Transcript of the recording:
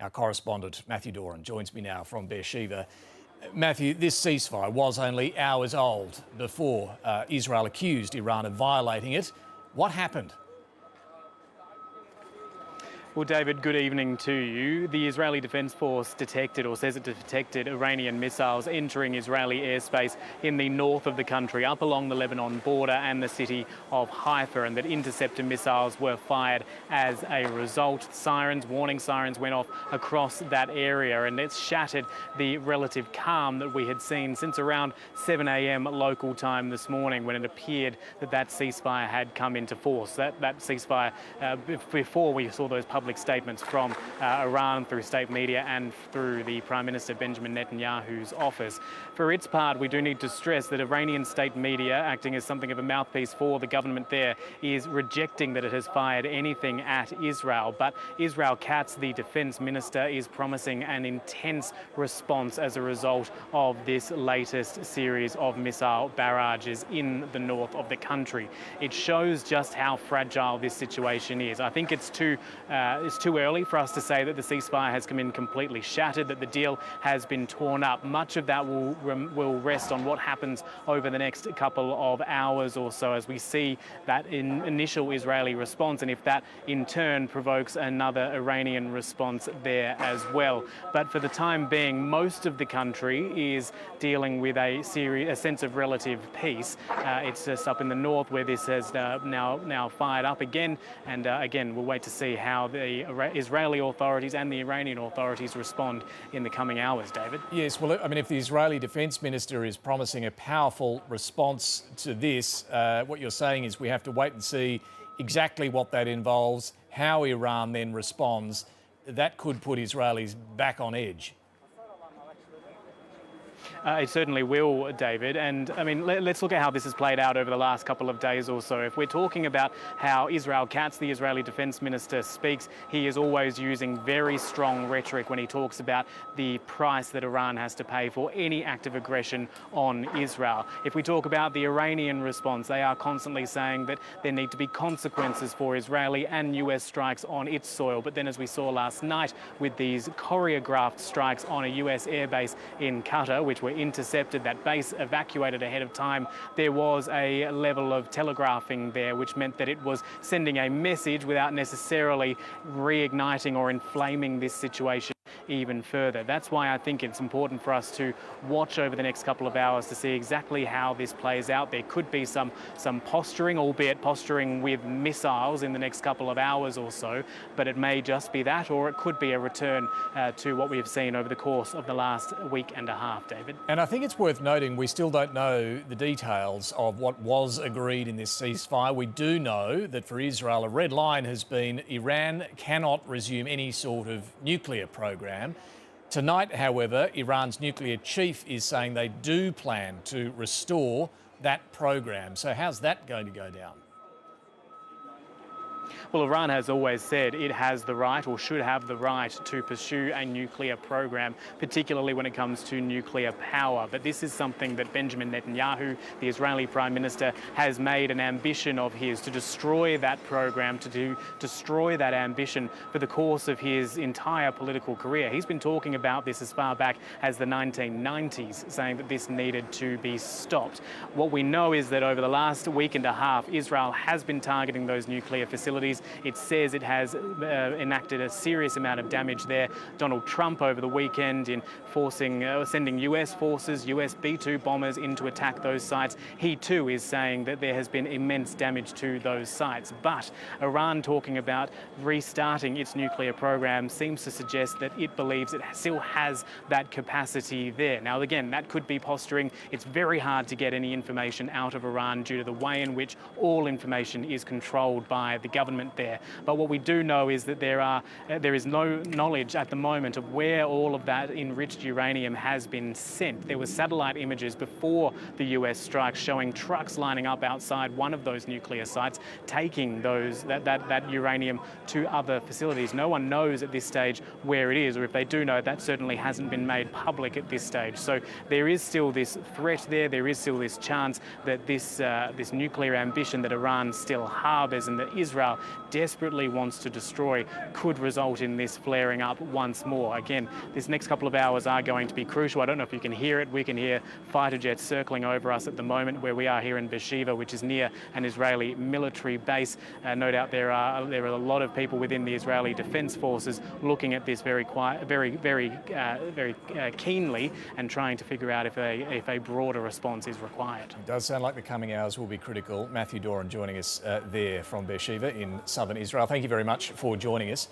Our correspondent, Matt Doran, joins me now from Beersheba. Matthew, this ceasefire was only hours old before Israel accused Iran of violating it. What happened? Well, David, good evening to you. The Israeli Defence Force detected, or says it detected, Iranian missiles entering Israeli airspace in the north of the country, up along the Lebanon border and the city of Haifa, and that intercepted missiles were fired as a result. Warning sirens went off across that area, and it's shattered the relative calm that we had seen since around 7 a.m. local time this morning, when it appeared that that ceasefire had come into force. That ceasefire, before we saw those public statements from Iran through state media and through the Prime Minister Benjamin Netanyahu's office. For its part, we do need to stress that Iranian state media, acting as something of a mouthpiece for the government there, is rejecting that it has fired anything at Israel. But Israel Katz, the defence minister, is promising an intense response as a result of this latest series of missile barrages in the north of the country. It shows just how fragile this situation is. I think it's too early for us to say that the ceasefire has come in completely shattered, that the deal has been torn up. Much of that will rest on what happens over the next couple of hours or so, as we see that initial Israeli response, and if that in turn provokes another Iranian response there as well. But for the time being, most of the country is dealing with a sense of relative peace. It's just up in the north where this has now fired up again, and again, we'll wait to see how the Israeli authorities and the Iranian authorities respond in the coming hours, David. Yes, well, I mean, if the Israeli Defence Minister is promising a powerful response to this, what you're saying is we have to wait and see exactly what that involves, how Iran then responds. That could put Israelis back on edge. It certainly will, David. And I mean, let's look at how this has played out over the last couple of days or so. If we're talking about how Israel Katz, the Israeli Defence Minister, speaks, he is always using very strong rhetoric when he talks about the price that Iran has to pay for any act of aggression on Israel. If we talk about the Iranian response, they are constantly saying that there need to be consequences for Israeli and US strikes on its soil. But then, as we saw last night with these choreographed strikes on a US airbase in Qatar, which were intercepted, that base evacuated ahead of time, there was a level of telegraphing there, which meant that it was sending a message without necessarily reigniting or inflaming this situation even further. That's why I think it's important for us to watch over the next couple of hours to see exactly how this plays out. There could be some posturing, albeit posturing with missiles in the next couple of hours or so, but it may just be that, or it could be a return to what we have seen over the course of the last week and a half, David. And I think it's worth noting we still don't know the details of what was agreed in this ceasefire. We do know that for Israel, a red line has been Iran cannot resume any sort of nuclear program. Tonight, however, Iran's nuclear chief is saying they do plan to restore that program. So how's that going to go down? Well, Iran has always said it has the right, or should have the right, to pursue a nuclear program, particularly when it comes to nuclear power. But this is something that Benjamin Netanyahu, the Israeli Prime Minister, has made an ambition of his, to destroy that program, to destroy that ambition for the course of his entire political career. He's been talking about this as far back as the 1990s, saying that this needed to be stopped. What we know is that over the last week and a half, Israel has been targeting those nuclear facilities. It says it has enacted a serious amount of damage there. Donald Trump over the weekend in sending US forces, US B-2 bombers in to attack those sites. He too is saying that there has been immense damage to those sites. But Iran talking about restarting its nuclear program seems to suggest that it believes it still has that capacity there. Now, again, that could be posturing. It's very hard to get any information out of Iran due to the way in which all information is controlled by the government there. But what we do know is that there is no knowledge at the moment of where all of that enriched uranium has been sent. There were satellite images before the US strikes showing trucks lining up outside one of those nuclear sites, taking that uranium to other facilities. No one knows at this stage where it is, or if they do know, that certainly hasn't been made public at this stage. So there is still this threat there. There is still this chance that this nuclear ambition that Iran still harbours and that Israel now desperately wants to destroy could result in this flaring up once more. Again, this next couple of hours are going to be crucial. I don't know if you can hear it. We can hear fighter jets circling over us at the moment where we are here in Beersheba, which is near an Israeli military base. No doubt there are a lot of people within the Israeli Defence Forces looking at this very keenly and trying to figure out if a broader response is required. It does sound like the coming hours will be critical. Matt Doran joining us there from Beersheba in southern Israel. Thank you very much for joining us.